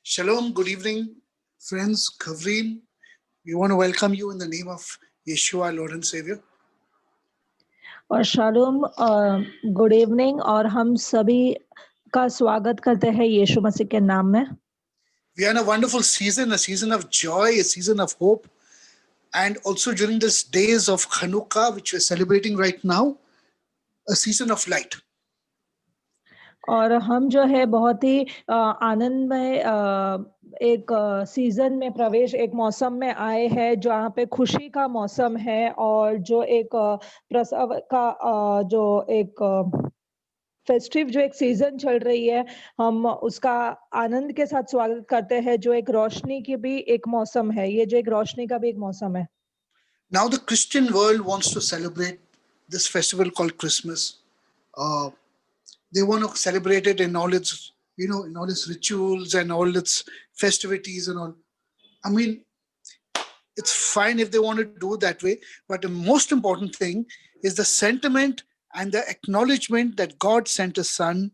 Shalom, good evening, friends, Khavrin. We want to welcome you in the name of Yeshua, Lord and Savior. और shalom good evening और हम सभी का स्वागत करते हैं यीशु मसीह के नाम में। We are in a wonderful season, a season of joy, a season of hope, and also during these days of Hanukkah, which we're celebrating right now, a season of light. और हम जो है बहुत ही आनंद में एक सीजन में प्रवेश एक मौसम में आए हैं जहाँ पे खुशी का मौसम है और जो एक प्रसव का जो एक फेस्टिव जो एक सीजन चल रही है हम उसका आनंद के साथ स्वागत करते हैं जो एक रोशनी की भी एक मौसम है ये जो एक रोशनी का भी एक मौसम है। Now the Christian world wants to celebrate this festival called Christmas. They want to celebrate it in all its, in all its rituals and all its festivities and all. I mean, it's fine if they want to do it that way, but the most important thing is the sentiment and the acknowledgement that God sent a son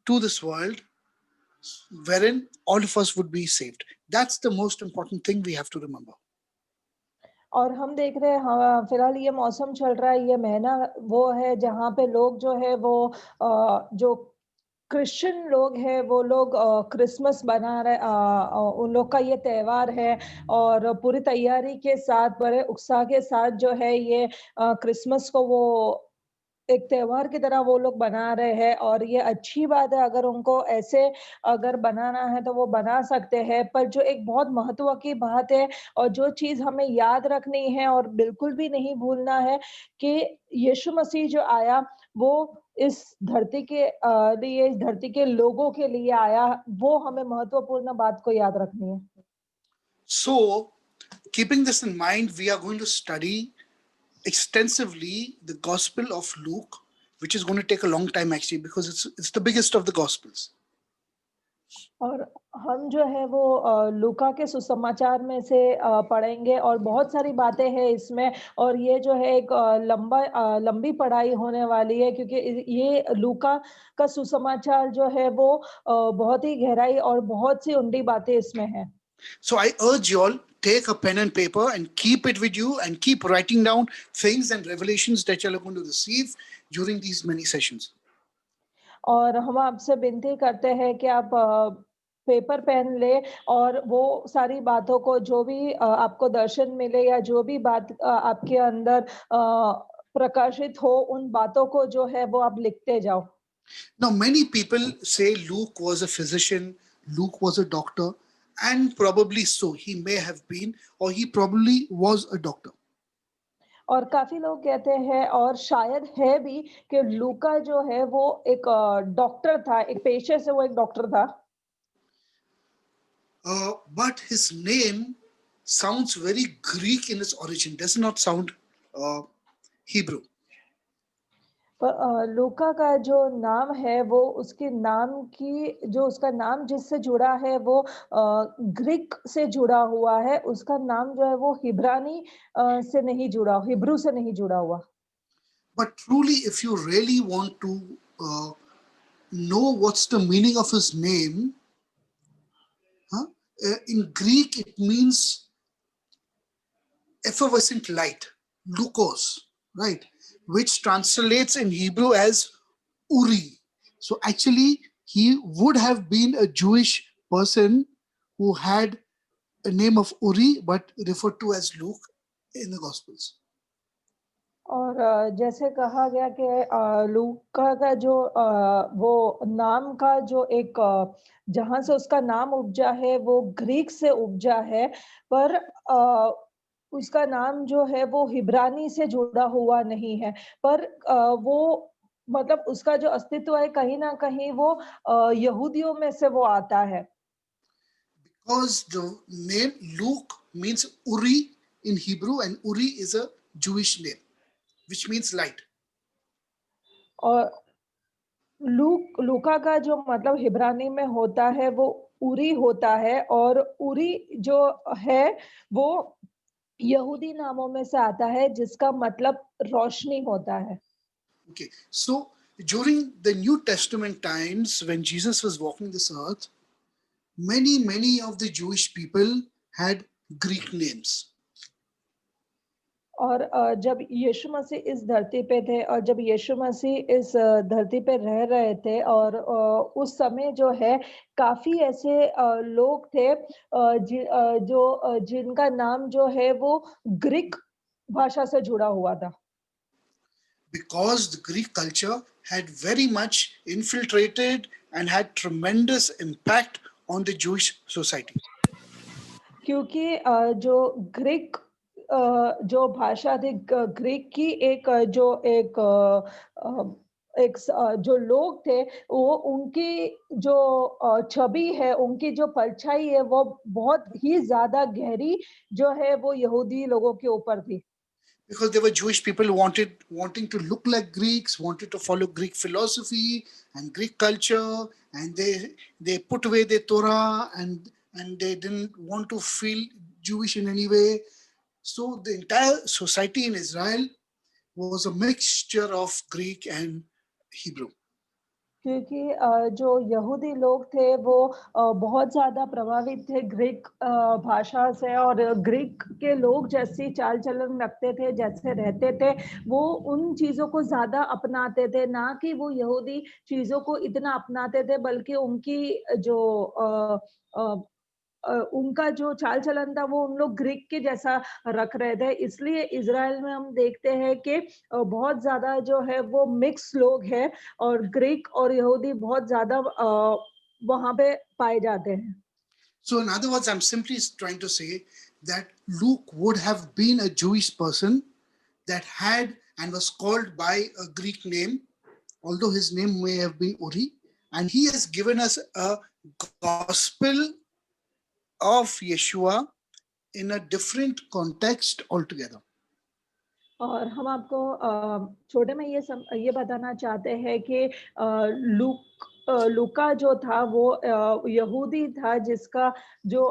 to this world wherein all of us would be saved. That's the most important thing we have to remember. और हम देख रहे हैं हाँ, फिलहाल ये मौसम चल रहा है ये महीना वो है जहाँ पे लोग जो है वो जो क्रिश्चियन लोग हैं वो लोग क्रिसमस बना रहे उन लोग का ये त्योहार है और पूरी तैयारी के साथ बड़े उत्साह के साथ जो है ये क्रिसमस को वो एक त्योहार की तरह वो लोग बना रहे हैं और ये अच्छी बात है अगर उनको ऐसे अगर बनाना है तो वो बना सकते हैं पर जो एक बहुत महत्व की बात है और जो चीज हमें याद रखनी है और बिल्कुल भी नहीं भूलना है कि यीशु मसीह जो आया वो इस धरती के लिए इस धरती के लोगों के लिए आया वो हमें महत्वपूर्ण बात को याद रखनी है। So, keeping this in mind, we are going to study extensively the Gospel of Luke, which is going to take a long time actually because it's the biggest of the Gospels. और हम जो है वो लूका के सुसमाचार में से पढ़ेंगे और बहुत सारी बातें हैं इसमें और ये जो है एक लंबी पढ़ाई होने वाली है क्योंकि ये लूका का सुसमाचार जो है वो बहुत ही गहराई और बहुत सी उंडी बातें इसमें हैं। So I urge you all, take a pen and paper and keep it with you and keep writing down things and revelations that you are going to receive during these many sessions. और हम आपसे विनती करते हैं कि आप paper pen ले और वो सारी बातों को जो भी आपको दर्शन मिले या जो भी बात आपके अंदर प्रकाशित हो उन बातों को जो है वो आप लिखते जाओ। Now many people say Luke was a physician, Luke was a doctor, and probably so. He may have been or he probably was a doctor. और काफी लोग कहते हैं और शायद है भी कि लूका जो है वो एक डॉक्टर था एक पेशे से वो एक डॉक्टर था। But his name sounds very Greek in its origin, does not sound Hebrew. लूका का जो नाम है वो उसके नाम की जो उसका नाम जिससे जुड़ा है वो ग्रीक से जुड़ा हुआ है उसका नाम जो है वो हिब्रानी से नहीं जुड़ा हिब्रू से नहीं जुड़ा हुआ। But truly, if you really want to know what's the meaning of his name, in Greek it means effervescent light, lukos, right? Which translates in Hebrew as Uri. So actually, he would have been a Jewish person who had a name of Uri, but referred to as Luke in the Gospels. और जैसे कहा गया कि लूका का जो वो नाम का जो एक जहाँ से उसका नाम उपजा है वो ग्रीक से उपजा है पर उसका नाम जो है वो हिब्रानी से जुड़ा हुआ नहीं है पर वो मतलब उसका जो अस्तित्व है कहीं ना कहीं वो यहूदियों में से वो आता है। Because the name Luke means Uri in Hebrew, and Uri is a Jewish name, which means light. और लूका का जो मतलब हिब्रानी में होता है वो उरी होता है और उरी जो है वो यहूदी नामों में से आता है जिसका मतलब रोशनी होता है। Okay, so during the New Testament times when Jesus was walking this earth, many of the Jewish people had Greek names. और जब यीशु मसीह इस धरती पे थे और जब यीशु मसीह इस धरती पे रह रहे थे और उस समय जो है काफी ऐसे लोग थे जिनका नाम जो है वो ग्रीक भाषा से जुड़ा हुआ था, Because the Greek culture had very much infiltrated and had tremendous impact on the Jewish society. क्योंकि जो ग्रीक जो भाषा थी ग्रीक की जो लोग थे वो उनकी जो छवि है, उनकी जो परछाई है वो बहुत ही ज्यादा गहरी जो है वो यहूदी लोगों के ऊपर थी, Because they were Jewish people wanting to look like Greeks, wanted to follow Greek philosophy and Greek culture, and they put away their Torah and they didn't want to feel Jewish in any way. So the entire society in Israel was a mixture of Greek and Hebrew. क्योंकि जो यहूदी लोग थे वो बहुत ज्यादा प्रभावित थे ग्रीक भाषा से और ग्रीक के लोग जैसी चाल चलन रखते थे, जैसे रहते थे, वो उन चीजों को ज्यादा अपनाते थे, ना कि वो यहूदी चीजों को इतना अपनाते थे, बल्कि उनकी जो उनका जो चाल चलन था वो उन लोग ग्रीक के जैसा रख रहे थे। इसलिए इज़राइल में हम देखते हैं कि बहुत ज़्यादा जो है वो मिक्स लोग हैं और ग्रीक और यहूदी बहुत ज़्यादा वहाँ पे पाए जाते हैं। So in other words, I'm simply trying to say that Luke would have been a Jewish person that had and was called by a Greek name, although his name may have been Uri, and he has given us a gospel of Yeshua in a different context altogether. और हम आपको छोटे में ये बताना चाहते हैं कि लूका जो था वो यहूदी था जिसका जो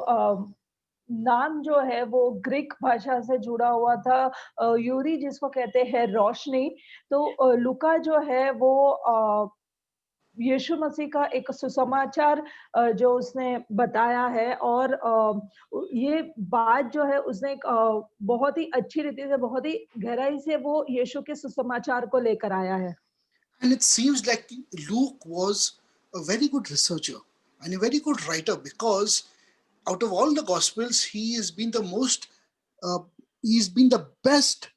नाम जो है वो ग्रीक भाषा से जुड़ा हुआ था, यूरी जिसको कहते हैं रोशनी। तो लूका जो है वो यीशु मसीह का एक सुसमाचार जो उसने बताया है और ये बात जो है उसने एक बहुत ही अच्छी रीति से, बहुत ही गहराई से वो यीशु के सुसमाचार को लेकर आया है। And it seems like Luke was a very good researcher and a very good writer, because out of all the gospels, he's been the best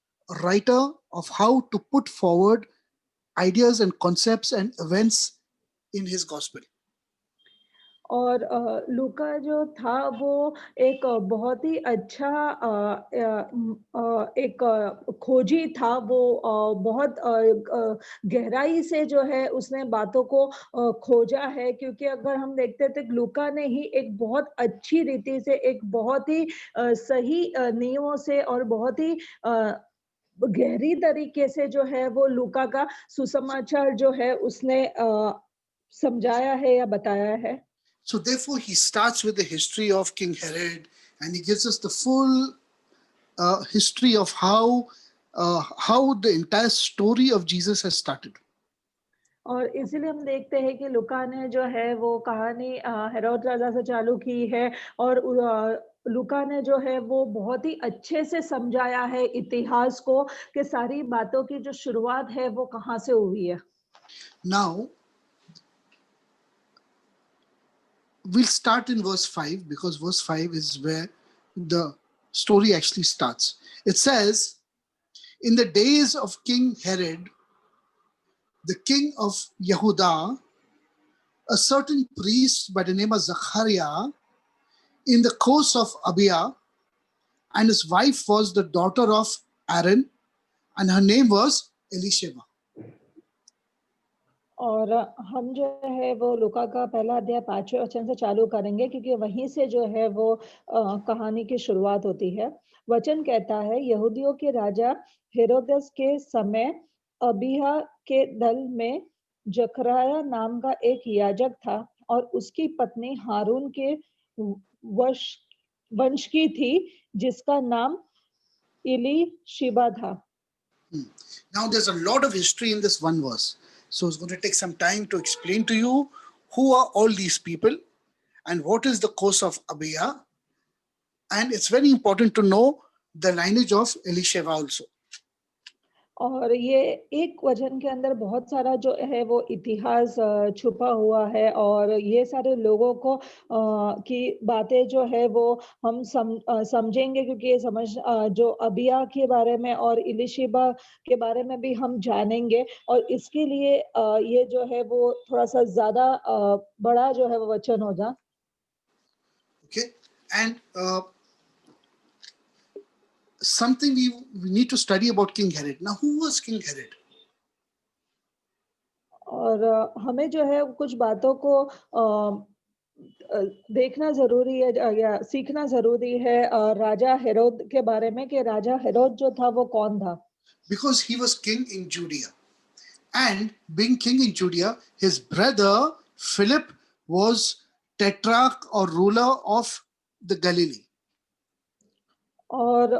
writer of how to put forward ideas and concepts and events in his gospel. और लूका जो था वो एक बहुत ही अच्छा एक खोजी था। वो बहुत गहराई से जो है उसने बातों को खोजा है, क्योंकि अगर हम देखते थे लूका ने ही एक बहुत अच्छी रीति से, एक बहुत ही सही नियमों से और बहुत ही गहरी तरीके से जो है वो लूका का सुसमाचार जो है उसने समझाया है या बताया है। So therefore, he starts with the history of King Herod, and he gives us the full history of how the entire story of Jesus has started. और इसीलिए हम देखते हैं कि लूका ने जो है वो कहानी हेरोद राजा से चालू की है और लूका ने जो है वो बहुत ही अच्छे से समझाया है इतिहास को कि सारी बातों की जो शुरुआत है वो कहाँ से हुई है। Now, we'll start in verse 5, because verse 5 is where the story actually starts. It says, in the days of King Herod, the king of Yehuda, a certain priest by the name of Zachariah, in the course of Abia, and his wife was the daughter of Aaron, and her name was Elisheba. और हम जो है वो लूका का पहला अध्याय 5वें वचन से चालू करेंगे, क्योंकि वहीं से जो है वो कहानी की शुरुआत होती है। वचन कहता है, यहूदियों के राजा हेरोदेस के समय अबिया के दल में जकराया नाम का एक याजक था और उसकी पत्नी हारून के वंश की थी, जिसका नाम इलीशिबा था। Now there's a lot of history in this one verse, so it's going to take some time to explain to you who are all these people and what is the course of Abiah. And it's very important to know the lineage of Elisheva also. और ये एक वचन के अंदर बहुत सारा जो है वो इतिहास छुपा हुआ है, और ये सारे लोगों को की बातें जो है वो हम समझेंगे, क्योंकि ये जो अबिया के बारे में और इलिशिबा के बारे में भी हम जानेंगे, और इसके लिए ये जो है वो थोड़ा सा ज्यादा बड़ा जो है वो वचन होगा. Okay, and something we need to study about King Herod. Now, who was King Herod? और हमें जो है कुछ बातों को देखना जरूरी है या सीखना जरूरी है राजा हेरोद के बारे में, कि राजा हेरोद जो था वो कौन था. Because he was king in Judea, and being king in Judea, his brother Philip was tetrarch or ruler of the Galilee. और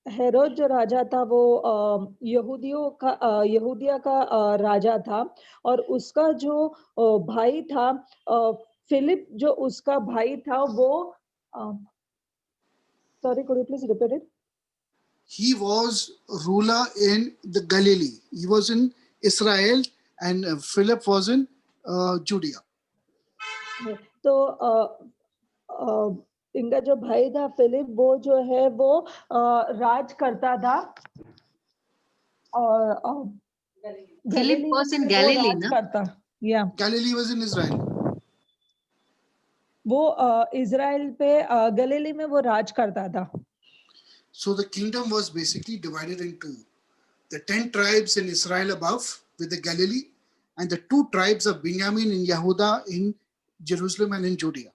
हेरोद जो राजा था वो यहूदिया का राजा था, और उसका जो भाई था फिलिप, जो उसका भाई था वो sorry, could you please repeat it. He was ruler in the Galilee. He was in Israel, and Philip was in Judea. तो इनका जो भाई था फिलिप, वो जो है वो राज करता था, और Philip was in में वो Galilee, राज na? करता. या Galilee was in Israel. वो इजराइल पे गलीली में वो राज करता था. So the kingdom was basically divided into the 10 tribes in Israel above with the Galilee, and the 2 tribes of Benjamin in Yehuda in Jerusalem and in Judea.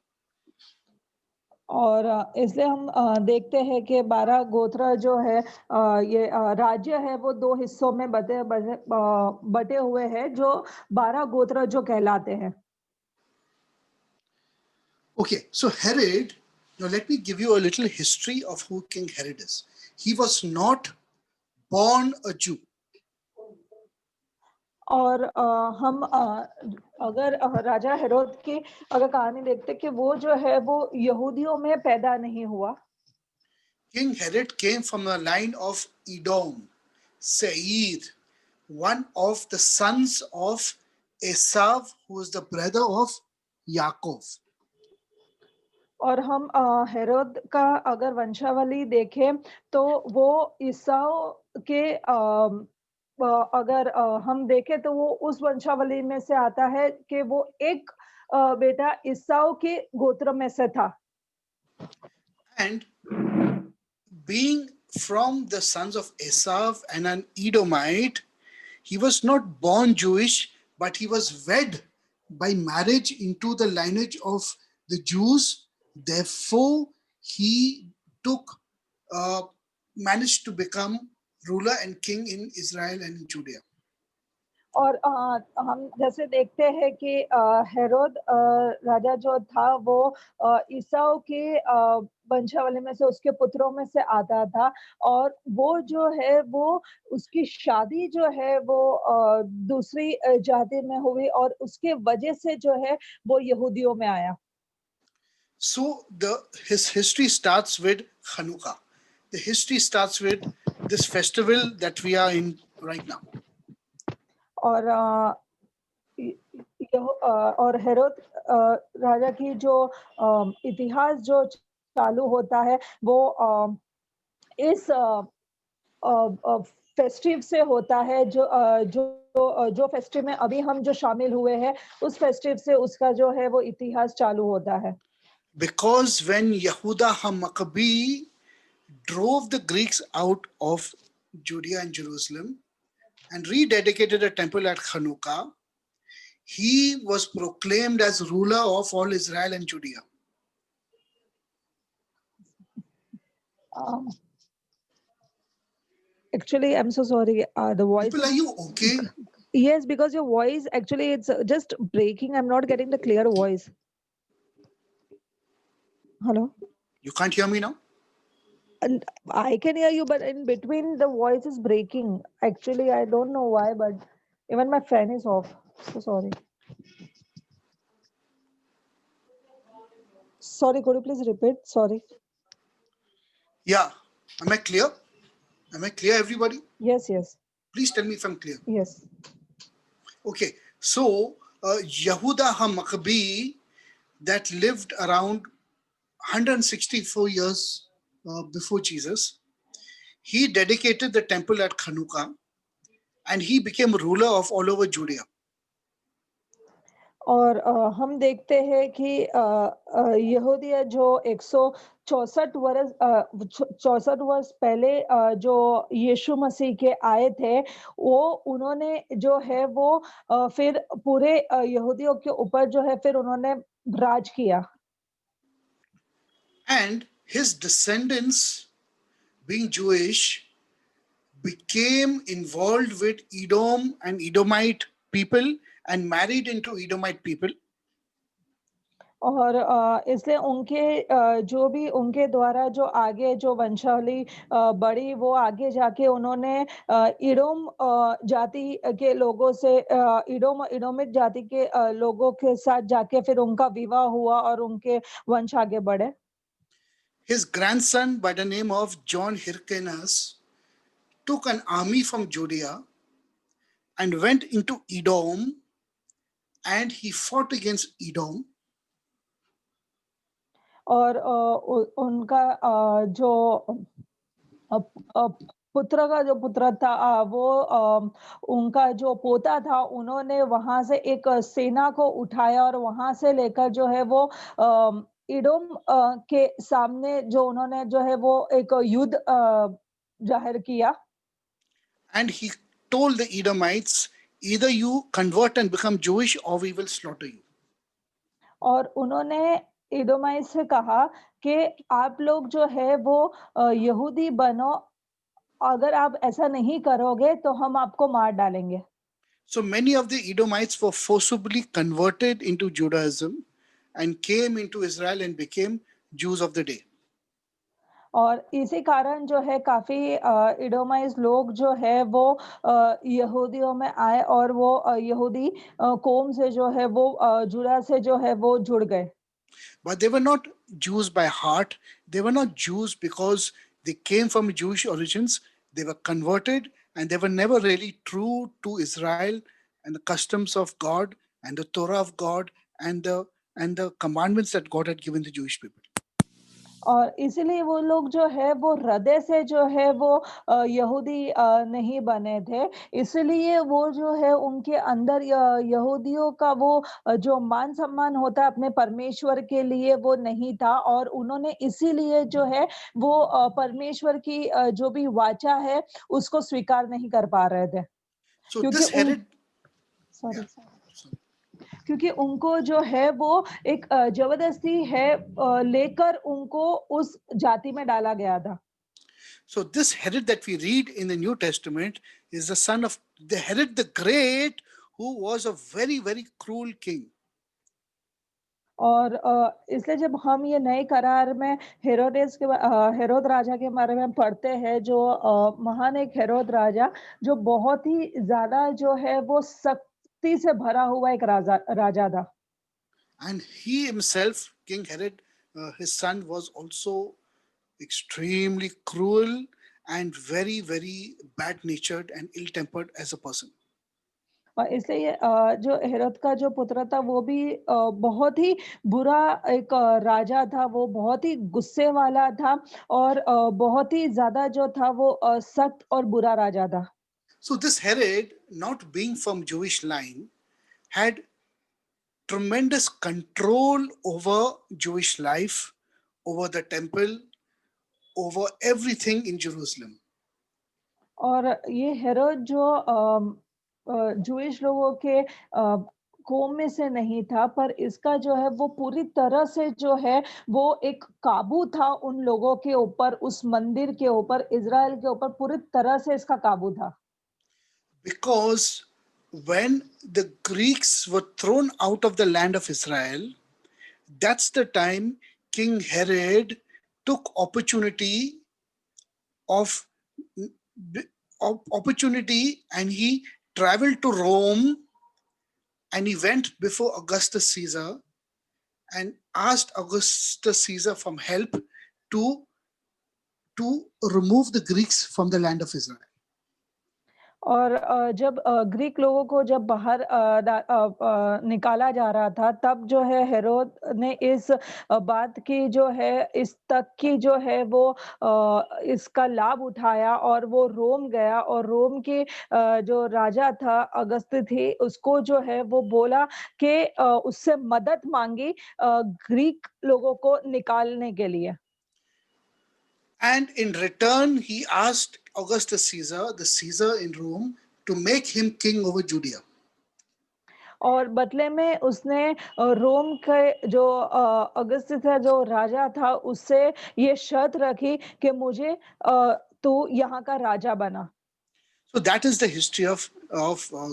और इसलिए हम देखते हैं कि 12 गोत्र जो है ये राज्य है वो 2 हिस्सों में बटे हुए हैं, जो 12 गोत्र जो कहलाते हैं. Okay, so Herod, now let me give you a little history of who King Herod is. He was not born a Jew. और हम अगर राजा हेरोद की अगर कहानी देखते कि वो जो है वो यहूदियों में पैदा नहीं हुआ. King Herod came from the line of Edom, Seir, one of the sons of Esau, who is the brother of Yaakov. और हम हेरोद का अगर वंशावली देखें तो वो ईसाऊ के अगर हम देखें तो वो उस वंशावली में से आता है कि वो एक बेटा ईसाऊ के गोत्र में से था. And being from the sons of Esau and an Edomite, he was not born Jewish, but he was wed by marriage into the lineage of the Jews. Therefore, he managed to become ruler and king in Israel and in Judea. और हम जैसे देखते हैं कि हेरोद राजा जो था वो ईसाऊ के वंशावली में से, उसके पुत्रों में से आता था, और वो जो है वो उसकी शादी जो है वो दूसरी जाति में हुई, और उसके वजह से जो है वो यहूदियों में आया. So his history starts with Hanukkah. The history starts with this festival that we are in right now. और और हेरोद राजा की जो इतिहास जो चालू होता है वो इस फेस्टिव से होता है, जो फेस्टिव में अभी हम जो शामिल हुए हैं, उस फेस्टिव से उसका जो है वो इतिहास चालू होता है. Because when Yehuda HaMaccabi drove the Greeks out of Judea and Jerusalem and rededicated a temple at Hanukkah, he was proclaimed as ruler of all Israel and Judea. Actually, I'm so sorry. The voice. People, are you okay? Yes, because your voice actually it's just breaking. I'm not getting the clear voice. Hello. You can't hear me now? And I can hear you, but in between the voice is breaking. Actually, I don't know why, but even my fan is off. So sorry. Sorry, could you please repeat? Sorry. Yeah. Am I clear? Am I clear, everybody? Yes, yes, Please tell me if I'm clear. yes. Okay. So, Yehuda HaMaccabi that lived around 164 years before Jesus, he dedicated the temple at Chanukah and he became ruler of all over Judea. और हम देखते हैं कि यहूदिया जो 164 वर्ष पहले जो यीशु मसीह के आए थे, वो उन्होंने जो है वो फिर पूरे यहूदियों के ऊपर जो है फिर उन्होंने राज किया. And his descendants, being Jewish, became involved with Edom and Edomite people and married into Edomite people. और इसलिए उनके जो भी उनके द्वारा जो आगे जो वंशावली बढ़ी, वो आगे जाके उन्होंने इडोम जाति के लोगों से इडोमिट जाति के लोगों के साथ जाके फिर उनका विवाह हुआ और उनके वंश आगे बढ़े. His grandson, by the name of John Hyrcanus, took an army from Judea and went into Edom, and he fought against Edom. और उनका जो पुत्र का जो पुत्र था वो उनका जो पोता था, उन्होंने वहां से एक सेना को उठाया और वहां से लेकर जो है वो इडोम के सामने जो उन्होंने जो है वो एक युद्ध जाहिर किया. And he told the Edomites, either you convert and become Jewish or we will slaughter you. और उन्होंने इडोमाइट से कहा कि आप लोग जो है वो यहूदी बनो, अगर आप ऐसा नहीं करोगे तो हम आपको मार डालेंगे. So many of the Edomites were forcibly converted into Judaism and came into Israel and became Jews of the day. और इसी कारण जो है काफी इडोमाइज लोग जो है वो यहूदियों में आए और वो यहूदी कौम से जो है वो जुड़ा से जो है वो जुड़ गए. But they were not Jews by heart. They were not Jews because they came from Jewish origins. They were converted and they were never really true to Israel and the customs of God and the Torah of God and the commandments that God had given the Jewish people. और इसीलिए वो लोग जो है वो हृदय से जो है वो यहूदी नहीं बने थे, इसलिए वो जो है उनके अंदर यहूदियों का वो जो मान सम्मान होता है अपने परमेश्वर के लिए वो नहीं था, और उन्होंने इसीलिए जो है वो परमेश्वर की जो भी वाचा है उसको स्वीकार नहीं कर पा रहे थे. So क्योंकि this Herod, sorry yeah, sorry. क्योंकि उनको जो है वो एक जबरदस्ती है लेकर उनको उस जाति में डाला गया था. So this Herod that we read in the New Testament is the son of the Herod the Great, who was a very, very cruel king. और इसलिए जब हम ये नए करार में हेरोद राजा के बारे में पढ़ते हैं, जो महान एक हेरोद राजा जो बहुत ही ज्यादा जो है वो सख्ती से भरा हुआ एक राजा था. And he himself, King Herod, his son, was also extremely cruel and very, very bad-natured and ill-tempered as a person. और इसलिए जो हेरोद का जो पुत्र था वो भी बहुत ही बुरा एक राजा था, वो बहुत ही गुस्से वाला था और बहुत ही ज्यादा जो था वो सख्त और बुरा राजा था. So this Herod, not being from Jewish line, had tremendous control over Jewish life, over the temple, over everything in Jerusalem. और ये हेरोद जो जूइश लोगों के कौम में से नहीं था, पर इसका जो है वो पूरी तरह से जो है वो एक काबू था उन लोगों के ऊपर, उस मंदिर के ऊपर, इज़राइल के ऊपर पूरी तरह से इसका काबू था. Because when the Greeks were thrown out of the land of Israel, that's the time King Herod took opportunity and he traveled to Rome and he went before Augustus Caesar and asked Augustus Caesar for help to remove the Greeks from the land of Israel. और जब Greek लोगों को जब बाहर निकाला जा रहा था, तब जो है हेरोद ने इस बात की जो है इस तक की जो है वो इसका लाभ उठाया और वो रोम गया और रोम के जो राजा था अगस्त थे, उसको जो है वो बोला कि उससे मदद मांगी ग्रीक लोगों को निकालने के लिए। And in return, he asked Augustus Caesar, the Caesar in Rome, to make him king over Judea. और बदले में उसने रोम के जो अगस्त था जो राजा था उससे ये शर्त रखी कि मुझे तू यहाँ का राजा बना। So that is the history of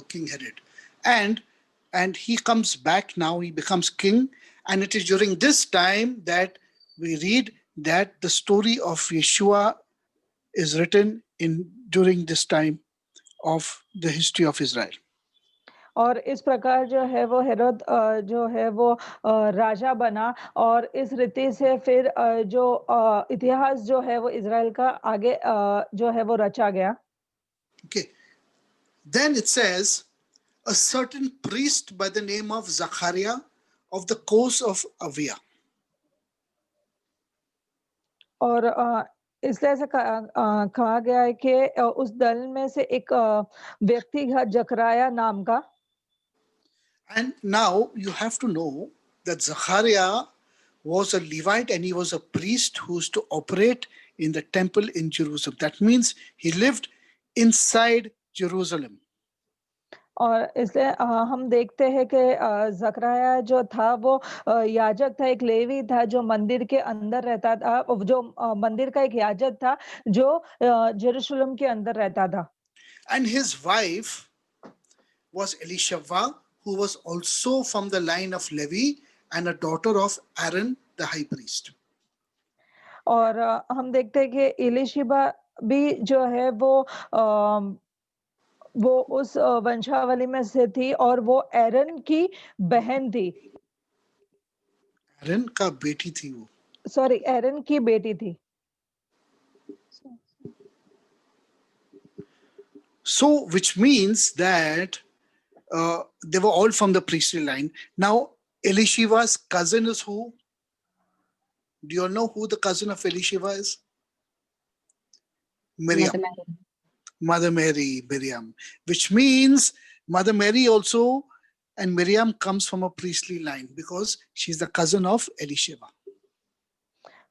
King Herod, and he comes back now. He becomes king, and it is during this time that we read that the story of Yeshua is written during this time of the history of Israel. और इस प्रकार जो है वो हेरोद जो है वो राजा बना और इस रीति से फिर जो इतिहास जो है वो इज़राइल का आगे जो है वो रचा गया। Okay. Then it says, a certain priest by the name of Zachariah of the coast of Avia. और इसलिए ऐसा कहा गया है कि उस दल में से एक व्यक्ति था जकराया नाम का। And now you have to know that Zachariah was a Levite and he was a priest who used to operate in the temple in Jerusalem. That means he lived inside Jerusalem. और इसलिए हम देखते हैं कि जकराया जो था वो याजक था, एक लेवी था जो मंदिर के अंदर रहता था, जो मंदिर का एक याजक था जो यरूशलेम के अंदर रहता था। And his wife was Elisheva, who was also from the line of Levi and a daughter of Aaron the high priest. और हम देखते हैं कि एलीशिबा भी जो है वो उस वंशावली में से थी और वो एरन की बहन थी। Aaron का बेटी थी वो। सॉरी, एरन की बेटी थी। So, which means that they were all from the priestly line. Now, Elisheva's cousin is who? Do you all know who the cousin of Elisheva is? Miriam. Mother Mary, Miriam. Which means Mother Mary also and Miriam comes from a priestly line because she's the cousin of Elisheva.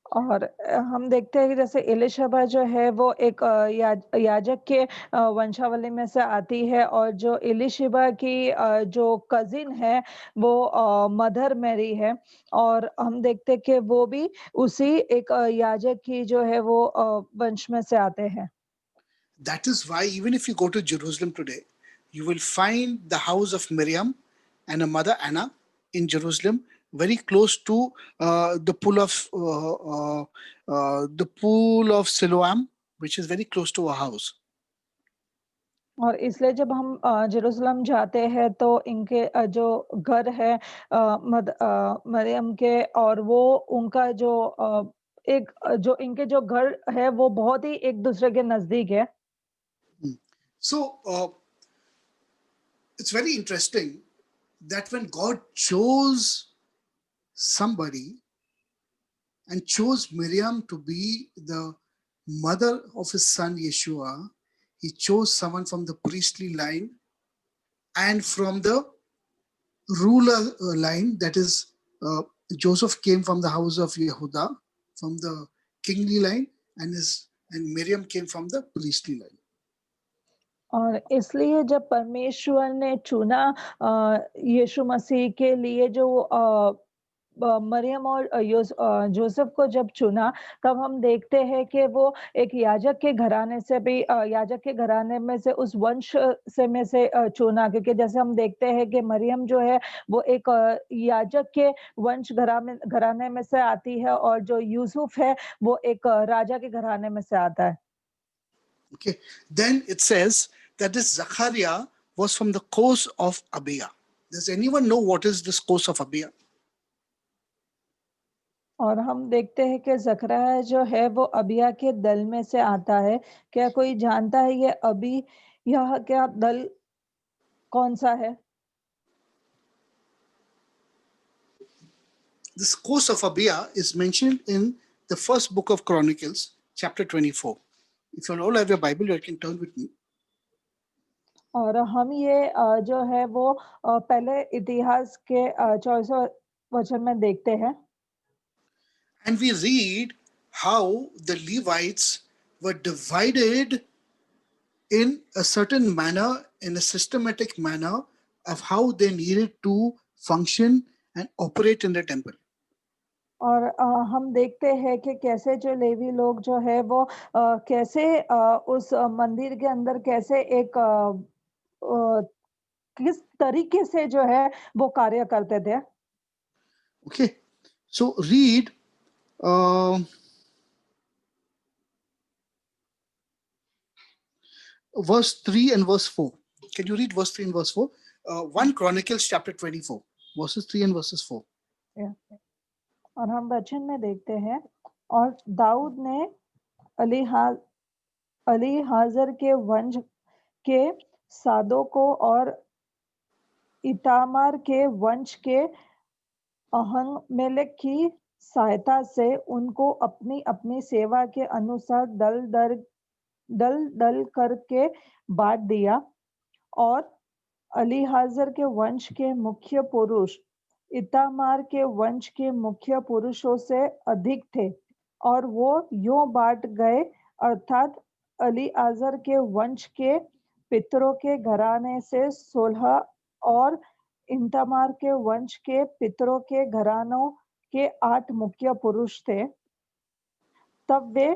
और हम देखते हैं कि जैसे एलीशबा जो है वो एक याजक के वंशावली में से आती है और जो एलीशबा की जो कजिन है वो मदर मैरी है और हम देखते हैं कि वो भी उसी एक याजक की जो है वो वंश में से आते हैं। That is why even if you go to Jerusalem today, you will find the house of Miriam and her mother Anna in Jerusalem, very close to the pool of Siloam, which is very close to our house. और इसलिए जब हम Jerusalem जाते हैं तो इनके जो घर है मरियम के और वो उनका जो एक जो इनके जो घर है वो बहुत ही एक दूसरे के नजदीक है। So it's very interesting that when God chose somebody and chose Miriam to be the mother of his son Yeshua, he chose someone from the priestly line and from the ruler line, that is Joseph came from the house of Yehuda, from the kingly line, and Miriam came from the priestly line. और इसलिए जब परमेश्वर ने चुना यीशु मसीह के लिए जो मरियम और जोसेफ को जब चुना तब हम देखते हैं कि वो एक याजक के घराने से भी याजक के घराने में से उस वंश में से चुना, क्योंकि जैसे हम देखते हैं कि मरियम जो है वो एक याजक के वंश घराने में से आती है और जो यूसुफ है वो एक राजा के घराने में से आता है। Okay, then it says that this Zachariah was from the coast of Abia. Does anyone know what is this coast of Abia? और हम देखते हैं कि ज़करयाह जो है वो अबिय्याह के दल में से आता है। क्या कोई जानता है ये अबिय्याह क्या दल कौन-सा है? This course of Abia is mentioned in the first book of Chronicles, chapter 24. If you all have your Bible, you can turn with me. और हम ये जो है वो पहले इतिहास के 24वें वचन में देखते हैं। And we read how the Levites were divided in a certain manner, in a systematic manner, of how they needed to function and operate in the temple. और हम देखते हैं कि कैसे जो लेवी लोग जो है वो कैसे उस मंदिर के अंदर कैसे एक किस तरीके से जो है वो कार्य करते थे। Okay, so read uh, verse 3 and verse 4. Can you read verse 3 and verse 4? 1 Chronicles chapter 24, verses 3 and verses 4. और हम वचन में देखते हैं, और दाऊद ने अलीहाजर के वंश के सादों को और इतामार के वंश के अहंमेलेक की सहायता से उनको अपनी अपनी सेवा के अनुसार दल दल करके बांट दिया। और अलीहाजर के वंश के मुख्य पुरुष इतामार के वंश के मुख्य पुरुषों से अधिक थे, और वो यूं बांट गए, अर्थात अलीआजर के वंश के पितरों के घराने से 16 और इतामार के वंश के पितरों के घरानों के 8 मुख्य पुरुष थे। तब वे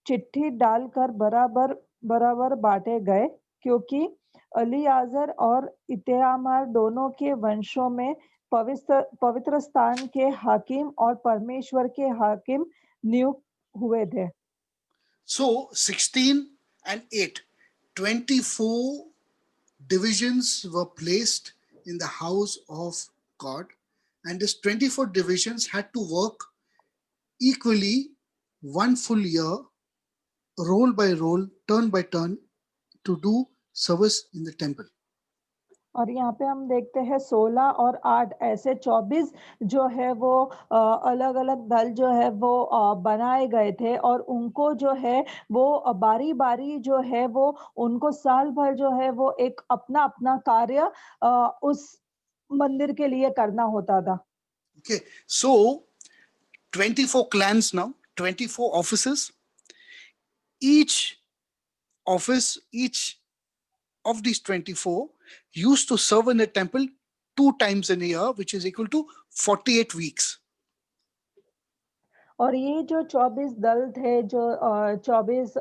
चिट्ठी डालकर बराबर बराबर बांटे गए, क्योंकि अलीआजर और इतामार दोनों के वंशों में पवित्र स्थान के हाकिम और परमेश्वर के हाकिम नियुक्त हुए थे। So 16 and 8, 24 divisions were placed in the house of God, and these 24 divisions had to work equally one full year, role by role, turn by turn, to do service in the temple. और यहाँ पे हम देखते हैं 16 और 8 ऐसे 24 जो है वो अलग अलग दल जो है वो बनाए गए थे, और उनको जो है वो बारी बारी जो है वो उनको साल भर जो है वो एक अपना अपना कार्य उस मंदिर के लिए करना होता था। Okay, so 24 clans now, 24 offices. Each office, each of these 24 used to serve in the temple 2 times in a year, which is equal to 48 weeks. और ये जो 24 दल थे, जो 24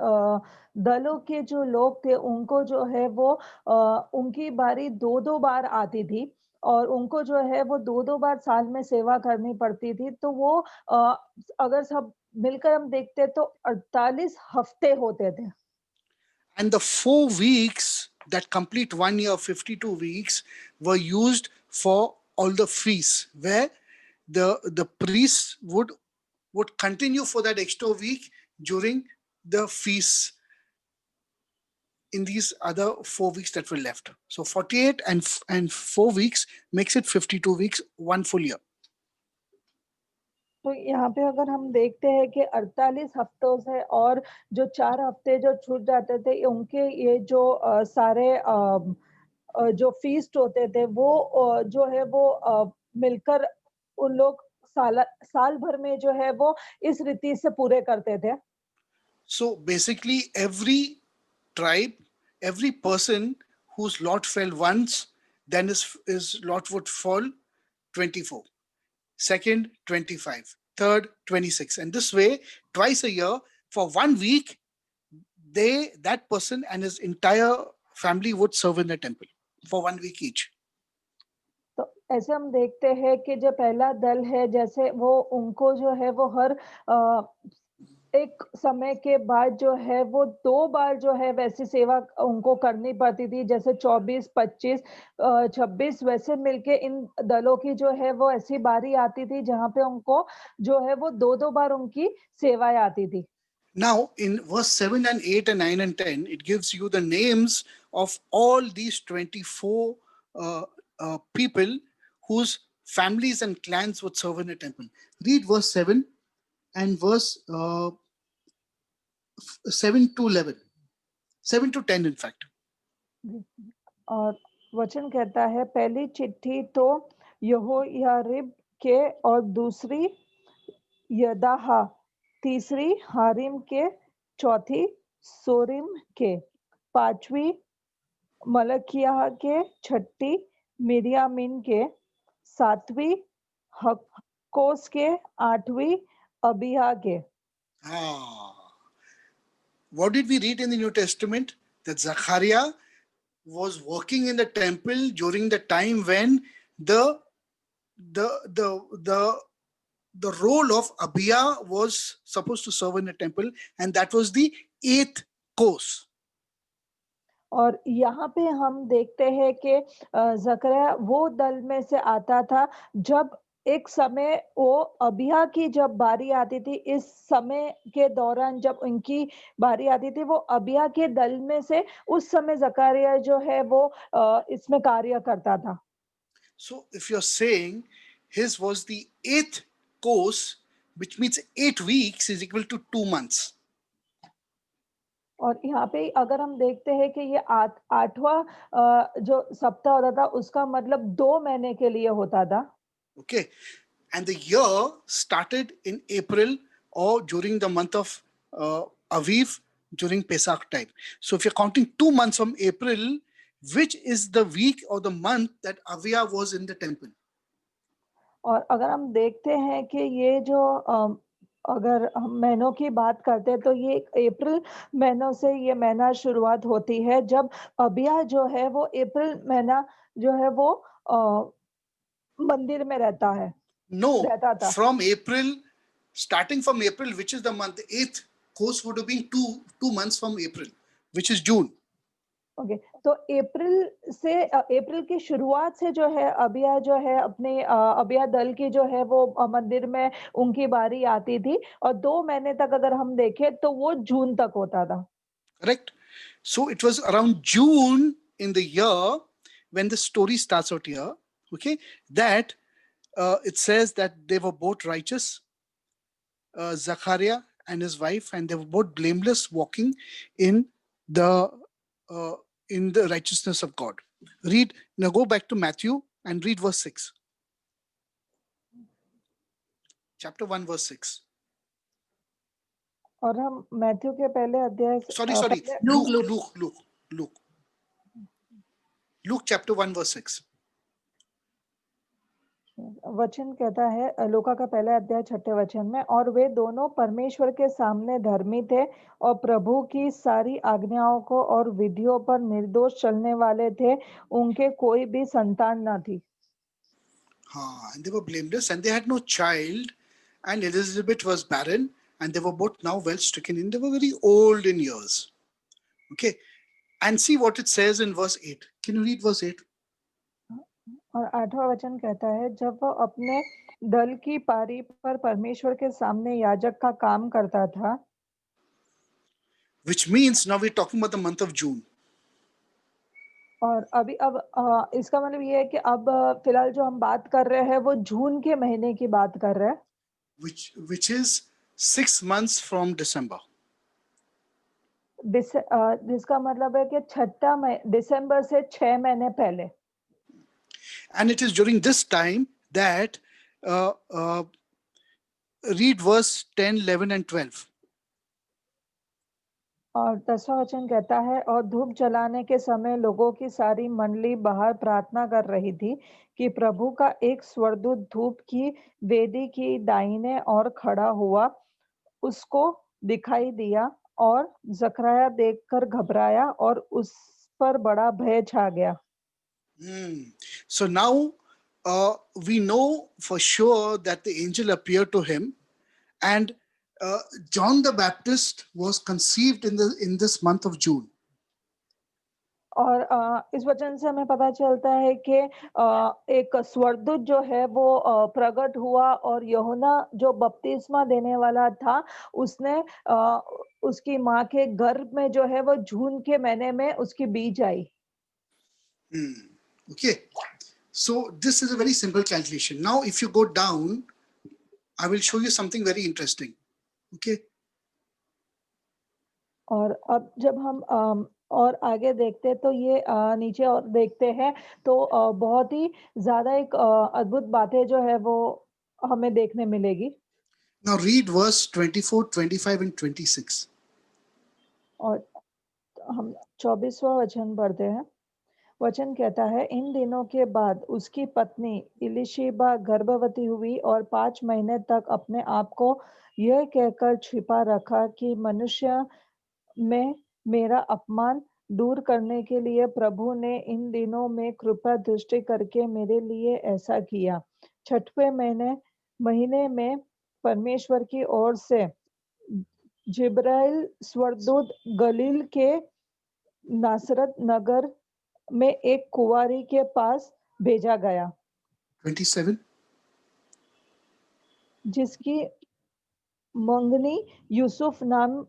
दलों के जो लोग थे, उनको जो है वो उनकी बारी 2-2 बार आती थी, और उनको जो है वो 2-2 बार साल में सेवा करनी पड़ती थी। तो वो अगर सब मिलकर हम देखते तो 48 हफ्ते होते थे। And the 4 weeks that complete 1 year, 52 weeks, were used for all the feasts, where the priests would continue for that extra week during the feasts in these other 4 weeks that were left. So 48 and 4 weeks makes it 52 weeks, 1 full year. तो यहाँ पे अगर हम देखते हैं कि 48 हफ्तों से और जो 4 हफ्ते जो छूट जाते थे, उनके ये जो सारे जो फीस्ट होते थे वो जो है वो मिलकर उन लोग साल भर में जो है वो इस रीति से पूरे करते थे। So basically, every tribe, every person whose lot fell once, then his lot would fall 24. Second, 25. Third, 26. And this way, twice a year, for 1 week, that person and his entire family would serve in the temple for 1 week each. तो ऐसे हम देखते हैं कि जो पहला दल है, जैसे वो उनको जो है वो हर एक समय के बाद जो है वो 2 बार जो है वैसी सेवा उनको करनी पड़ती थी, जैसे 24, 25 26 वैसे मिलके इन दलों की जो है वो ऐसी बारी आती थी जहाँ पे उनको जो है वो 2-2 बार उनकी सेवाएँ आती थी। Now, in verse 7 and 8 and 9 and 10, it gives you the names of all these 24 people whose families and clans would serve in the temple. Read verse 7 and verse 7 to 11, 7 to 10, in fact. और वचन कहता है, पहली चिट्ठी तो यहोयारिब के और दूसरी यदाहा, तीसरी हारिम के, चौथी सोरिम के, पांचवी मलकिय्याह के, छठी मिर्यामिन के, सातवीं हक्कोस के, आठवीं अबिय्याह के। What did we read in the New Testament? That Zachariah was working in the temple during the time when the role of Abia was supposed to serve in the temple, and that was the 8th course. और यहाँ पे हम देखते हैं कि ज़करया वो दल में से आता था जब एक समय वो अबिय्याह की जब बारी आती थी, इस समय के दौरान जब उनकी बारी आती थी वो अबिय्याह के दल में से उस समय ज़करया जो है वो इसमें कार्य करता था। So if you're saying his was the 8th course, which means 8 weeks is equal to 2 months. और यहाँ पे अगर हम देखते हैं कि ये 8वां जो सप्ताह होता था उसका मतलब 2 महीने के लिए होता था। Okay, and the year started in April or during the month of Aviv during Pesach time. So if you're counting 2 months from April, which is the week or the month that Avia was in the temple? और अगर हम देखते हैं कि ये जो अगर हम महीनों की बात करते हैं तो ये अप्रैल महीनों से ये महीना शुरुआत होती है जब अबिय्याह जो है वो अप्रैल महीना जो है वो मंदिर में रहता है No, रहता था। from April, starting from April, which is the month, the 8th course would have been 2 months from April, which is June. Okay, तो अप्रैल की शुरुआत से जो है अबिय्याह जो है अपने अबिय्याह दल की जो है वो मंदिर में उनकी बारी आती थी और 2 महीने तक अगर हम देखें तो वो जून तक होता था। Correct? So it was around June in the year when the story starts out here, okay, that it says that they were both righteous, Zachariah and his wife, and they were both blameless, walking in the uh, righteousness of God. Read now. Go back to Matthew and read verse 6. Chapter 1, verse 6. और हम Matthew के पहले अध्याय Sorry. Luke chapter 1, verse 6. वचन कहता है लूका का पहला अध्याय 6 वचन में, और वे दोनों परमेश्वर के सामने धर्मी थे और प्रभु की सारी आज्ञाओं को और विधियों पर निर्दोष चलने वाले थे, उनके कोई भी संतान न थी। And they were blameless and they had no child, and Elizabeth was barren, and they were both now well stricken in. They were very old in years. Okay, and see what it says in verse 8. Can you read verse 8? और 8वां वचन कहता है, जब वह अपने दल की पारी पर परमेश्वर के सामने याजक का काम करता था, Which means now we're talking about the month of June. और अब इसका मतलब ये है कि अब फिलहाल जो हम बात कर रहे हैं वो जून के महीने की बात कर रहे हैं, which is 6 months from December. जिसका मतलब है कि दिसंबर से 6 महीने पहले। And it is during this time that read verse 10, 11 and 12. और 10वां वचन कहता है, और धूप जलाने के समय लोगों की सारी मंडली बाहर प्रार्थना कर रही थी कि प्रभु का एक स्वर्गदूत धूप की वेदी की दाहिने ओर खड़ा हुआ, उसको दिखाई दिया और ज़करया देखकर घबराया और उस पर बड़ा भय छा गया। So now we know for sure that the angel appeared to him, and John the Baptist was conceived in this month of June. और इस वचन से हमें पता चलता है कि एक स्वर्गदूत जो है वो प्रकट हुआ और यूहन्ना जो बपतिस्मा देने वाला था उसने उसकी माँ के गर्भ में जो है वो जून के महीने में उसकी बीज आई. Okay. So this is a very simple calculation. Now, if you go down, I will show you something very interesting. Okay. और अब जब हम और आगे देखते तो ये नीचे और देखते हैं तो बहुत ही ज्यादा एक अद्भुत बातें जो है वो हमें देखने मिलेगी. Now read verse 24, 25 and 26. और हम 24वां वचन पढ़ते हैं. वचन कहता है, इन दिनों के बाद उसकी पत्नी इलिशिबा गर्भवती हुई और 5 महीने तक अपने आप को यह कहकर छिपा रखा कि मनुष्य में मेरा अपमान दूर करने के लिए प्रभु ने इन दिनों में कृपा दृष्टि करके मेरे लिए ऐसा किया. 6वें महीने में परमेश्वर की ओर से जिब्राइल स्वर्गदूत गलील के नासरत नगर में एक कुंवारी के पास भेजा गया 27. जिसकी मंगनी यूसुफ नाम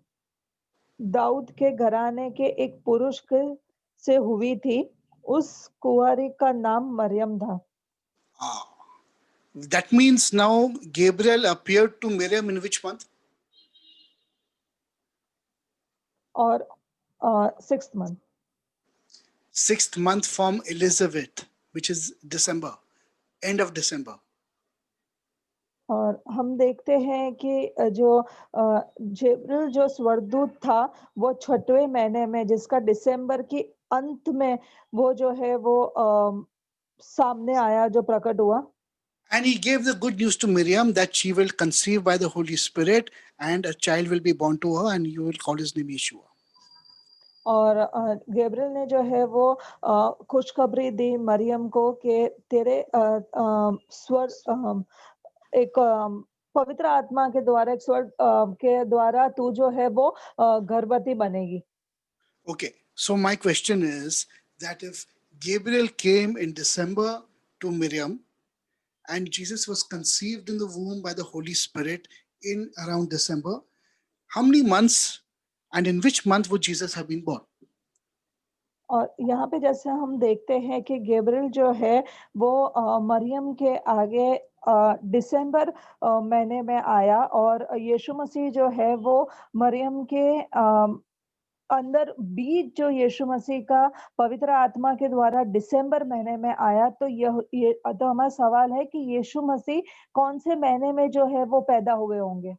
दाऊद के घराने के एक पुरुष से हुई थी. उस कुंवारी का नाम मरियम था. That means now Gabriel appeared to Miriam in which month? और 6th month. 6th month from Elizabeth, which is December, end of December. और हम देखते हैं कि जो जिब्रील जो स्वर्गदूत था वो 6वें महीने में जिसका दिसंबर के अंत में वो जो है वो सामने आया जो प्रकट हुआ. And he gave the good news to Miriam that she will conceive by the Holy Spirit and a child will be born to her and you will call his name Yeshua. और Gabriel ने जो है वो खुशखबरी दी मरियम को कि तेरे एक पवित्र आत्मा के द्वारा एक स्वर के द्वारा तू जो है वो गर्भवती बनेगी. Okay, so my question is that if Gabriel came in December to Miriam and Jesus was conceived in the womb by the Holy Spirit in around December, how many months and in which month would Jesus have been born? और यहाँ पे जैसे हम देखते हैं कि Gabriel जो है वो मरियम के आगे दिसंबर महीने में आया और यीशु मसीह जो है वो मरियम के अंदर बीज जो यीशु मसीह का पवित्र आत्मा के द्वारा दिसंबर महीने में आया. तो ये तो हमारा सवाल है कि यीशु मसीह कौन से महीने में जो है वो पैदा हुए होंगे.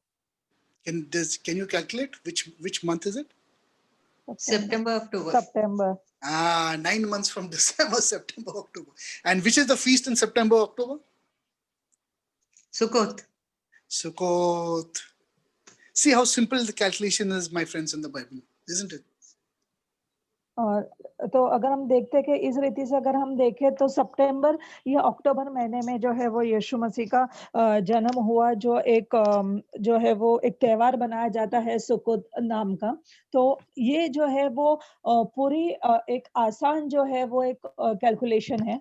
Can you calculate which month is it? September, October. September. 9 months from December, September, October. And which is the feast in September, October? Sukkot. Sukkot. See how simple the calculation is, my friends, in the Bible, isn't it? और तो अगर हम देखते हैं कि इस रीति से अगर हम देखें तो सितंबर या अक्टूबर महीने में जो है वो यीशु मसीह का जन्म हुआ जो एक जो है वो एक त्योहार बनाया जाता है सुकोत नाम का. तो ये जो है वो पूरी एक आसान जो है वो एक कैलकुलेशन है.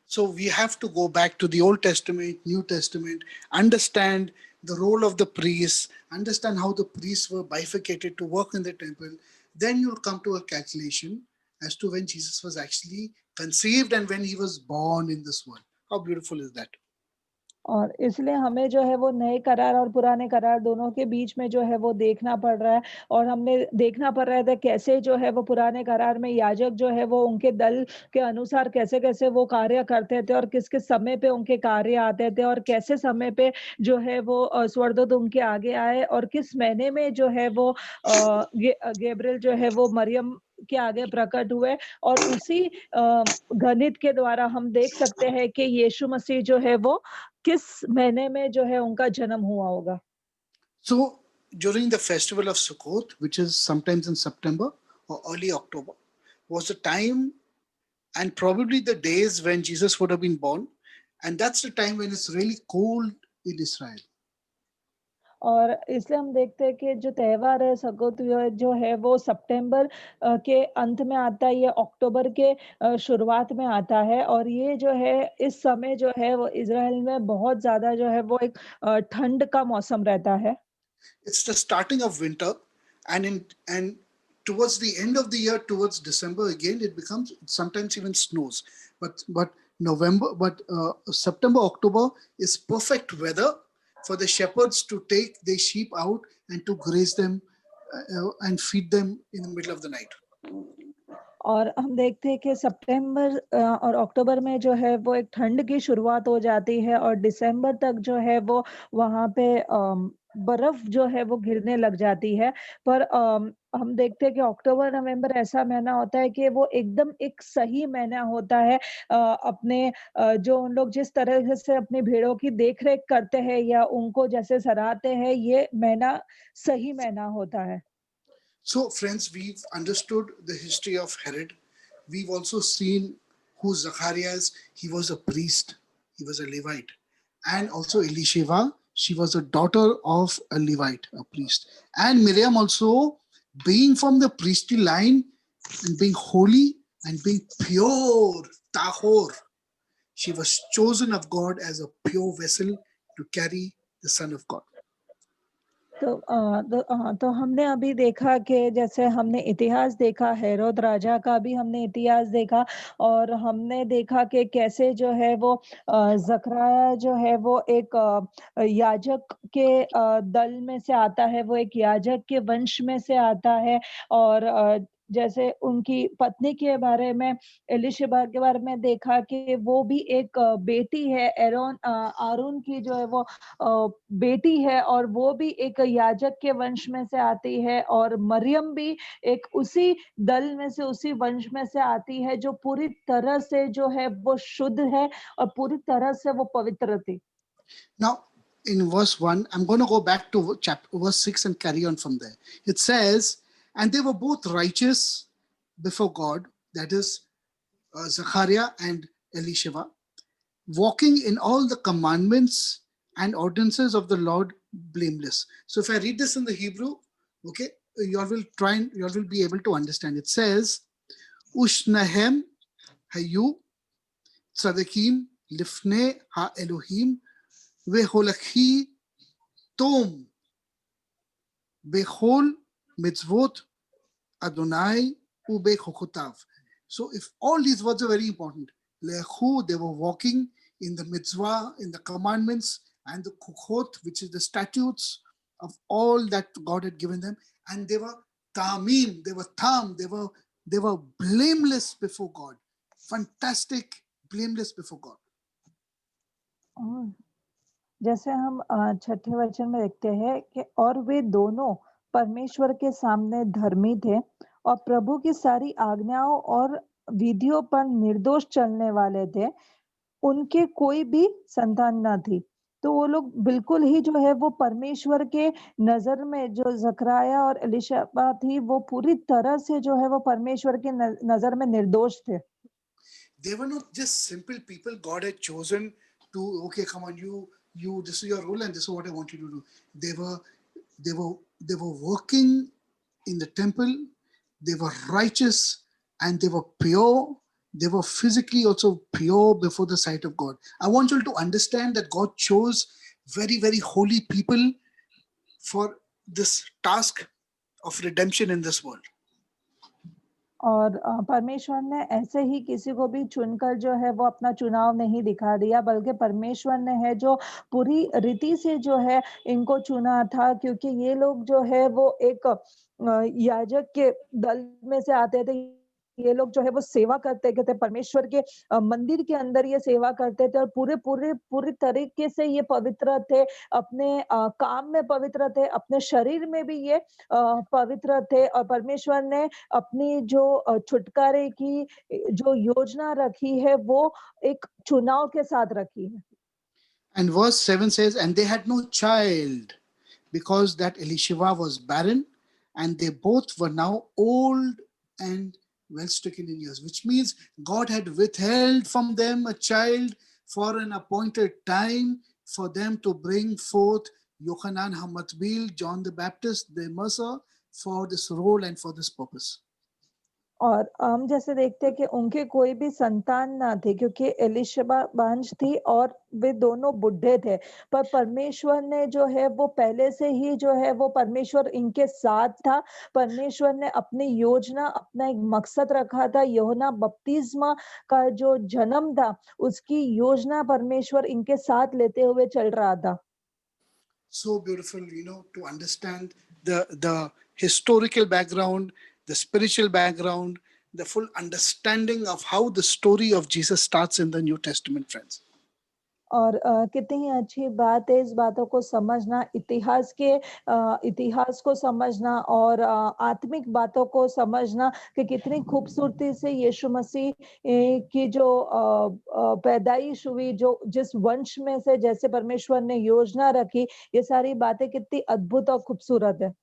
So we have to go back to the Old Testament, New Testament, understand the role of the priests, understand how the priests were bifurcated to work in the temple. Then you'll come to a calculation as to when Jesus was actually conceived and when he was born in this world. How beautiful is that? और इसलिए हमें जो है वो नए करार और पुराने करार दोनों के बीच में जो है वो देखना पड़ रहा है. और हमने देखना पड़ रहा था कैसे जो है वो पुराने करार में याजक जो है वो उनके दल के अनुसार कैसे-कैसे वो कार्य करते थे और किस-किस समय पे उनके कार्य आते थे और कैसे समय पे जो है वो स्वर्गदूत उनके आगे आए और किस महीने में जो है वो गैब्रियल जो है वो मरियम के आगे प्रकट हुए. और उसी गणित के द्वारा हम देख सकते हैं कि यीशु मसीह जो है वो किस महीने में जो है उनका जन्म हुआ होगा. So during the festival of Sukkot, which is sometimes in September or early October, was the time and probably the days when Jesus would have been born. And that's the time when it's really cold in Israel. और इसलिए हम देखते हैं कि जो त्योहार है सकोत जो है वो सितंबर के अंत में आता है, ये अक्टूबर के शुरुआत में आता है और ये जो है इस समय जो है वो इज़राइल में बहुत ज़्यादा जो है वो एक ठंड का मौसम रहता है। It's the starting of winter, and towards the end of the year, towards December again, it becomes sometimes even snows. But November, but September, October is perfect weather for the shepherds to take their sheep out and to graze them and feed them in the middle of the night. और हम देखते हैं कि सितंबर और अक्टूबर में जो है वो एक ठंड की शुरुआत हो जाती है और दिसंबर तक जो है वो वहाँ पे बर्फ जो है वो गिरने लग जाती है। पर हम देखते हैं कि अक्टूबर नवंबर ऐसा महीना होता है कि वो एकदम एक सही महीना होता है अपने जो उन लोग जिस तरह से अपनी भेड़ों की देख-रेख करते हैं या उनको जैसे सराहते हैं, ये महीना सही महीना होता है। So, friends, we've understood the history of Herod. We've also seen who Zachariah is. He was a priest, he was a Levite. And also Elisheva, she was a daughter of a Levite, a priest. And Miriam, also being from the priestly line and being holy and being pure, tahor, she was chosen of God as a pure vessel to carry the Son of God. तो हमने अभी देखा कि जैसे हमने इतिहास देखा, हेरोद राजा का भी हमने इतिहास देखा और हमने देखा कि कैसे जो है वो ज़करयाह जो है वो एक याजक के दल में से आता है, वो एक याजक के वंश में से आता है और जैसे उनकी पत्नी के बारे में एलीशिबा के बारे में देखा कि वो भी एक बेटी है, आरून की जो है वो बेटी है और वो भी एक याजक के वंश में से आती है और मरियम भी एक उसी दल में से, उसी वंश में से आती है जो पूरी तरह से जो है वो शुद्ध है और पूरी तरह से वो पवित्र थी। Now, in verse 1, I'm going to go back to verse 6 and carry on from there. It says, and they were both righteous before God, that is, Zachariah and Elisheva, walking in all the commandments and ordinances of the Lord blameless. So if I read this in the Hebrew, okay, you all will be able to understand. It says, Ushnahem hayu tzadikim lifne ha Elohim veholakhi tom bechol mitzvot Adonai ubechokotav. So if all these words are very important, lechu, they were walking in the mitzvah, in the commandments, and the kuchot, which is the statutes of all that God had given them, and they were tamim, they were tam, they were blameless before God. Fantastic, blameless before God. और जैसे हम छठे वचन में देखते हैं कि और वे दोनों परमेश्वर के सामने धर्मी थे और प्रभु की सारी आज्ञाओं और विधियों पर निर्दोष चलने वाले थे, उनके कोई भी संतान न थी। तो वो लोग बिल्कुल ही जो है वो परमेश्वर के नजर में जो ज़करयाह और एलीशबा थी, वो पूरी तरह से जो है वो परमेश्वर के नजर में निर्दोष थे। They were not just simple people God had chosen to, okay, come on, you, this is your role and this is what I want you to do. They were working in the temple, they were righteous and they were pure. They were physically also pure before the sight of God. I want you to understand that God chose very, very holy people for this task of redemption in this world. और परमेश्वर ने ऐसे ही किसी को भी चुनकर जो है वो अपना चुनाव नहीं दिखा दिया, बल्कि परमेश्वर ने है जो पूरी रीति से जो है इनको चुना था, क्योंकि ये लोग जो है वो एक याजक के दल में से आते थे। ये लोग जो है वो सेवा करते थे परमेश्वर के मंदिर के अंदर, ये सेवा करते थे और पूरी तरीके से ये पवित्र थे, अपने काम में पवित्र थे, अपने शरीर में भी ये पवित्र थे और परमेश्वर ने अपनी जो छुटकारे की जो योजना रखी है वो एक चुनाव के साथ रखी है। And verse 7 says, and they had no child because that Elisheva was barren and they both were now old and well stricken in years, which means God had withheld from them a child for an appointed time for them to bring forth Yochanan HaMatbil, John the Baptist, the immerser, for this role and for this purpose. और हम जैसे देखते हैं कि उनके कोई भी संतान ना थे क्योंकि एलिशबा बांझ थी और वे दोनों बुढ़े थे, पर परमेश्वर ने जो है वो पहले से ही जो है वो परमेश्वर इनके साथ था। परमेश्वर ने अपनी योजना, अपना एक मकसद रखा था। यूहन्ना बपतिस्मा का जो जन्म था उसकी योजना परमेश्वर इनके साथ लेते हुए चल रहा था। So beautiful, to understand the historical background, the spiritual background, the full understanding of how the story of Jesus starts in the New Testament, friends. और कितनी ही अच्छी बात है इस बातों को समझना, इतिहास को समझना और आत्मिक बातों को समझना कि कितनी खूबसूरती से यीशु मसीह की जो पैदाइश हुई, जो जिस वंश में से जैसे परमेश्वर ने योजना रखी, ये सारी बातें कितनी अद्भुत और खूबसूरत है।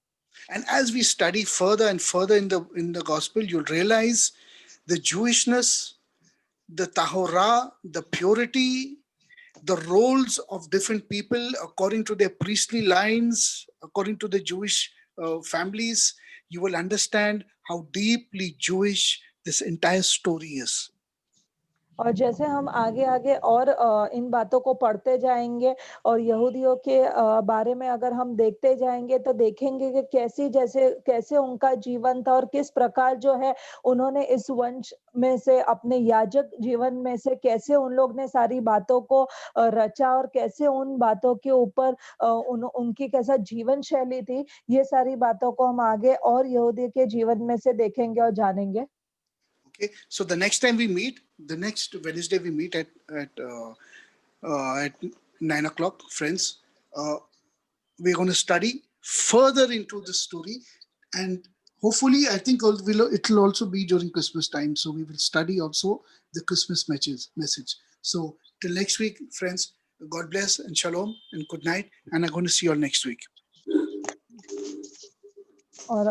And as we study further and further in the gospel, you'll realize the Jewishness, the tahora, the purity, the roles of different people according to their priestly lines, according to the Jewish families. You will understand how deeply Jewish this entire story is. और जैसे हम आगे आगे और इन बातों को पढ़ते जाएंगे और यहूदियों के बारे में अगर हम देखते जाएंगे तो देखेंगे कि कैसे उनका जीवन था और किस प्रकार जो है उन्होंने इस वंश में से, अपने याजक जीवन में से कैसे उन लोग ने सारी बातों को रचा और कैसे उन बातों के ऊपर उनकी कैसा जीवन शैली थी। ये सारी बातों को हम आगे और यहूदी के जीवन में से देखेंगे और जानेंगे। Okay, so the next time we meet, the next Wednesday we meet at 9 o'clock, friends. We're going to study further into this story, and hopefully, I think it'll also be during Christmas time. So we will study also the Christmas message. So till next week, friends. God bless and shalom and good night. And I'm going to see you all next week. और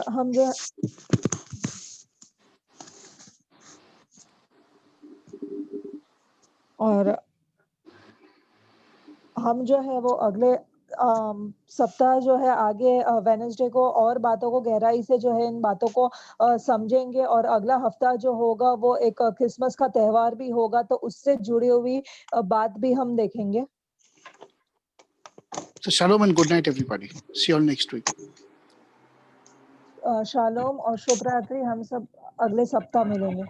हम जो है वो अगले सप्ताह जो है आगे वेडनेसडे को और बातों को गहराई से जो है इन बातों को समझेंगे और अगला हफ्ता जो होगा वो एक क्रिसमस का त्योहार भी होगा, तो उससे जुड़ी हुई बात भी हम देखेंगे। So shalom and good night everybody. See you all next week. Shalom और शुभ रात्रि। हम सब अगले सप्ताह मिलेंगे।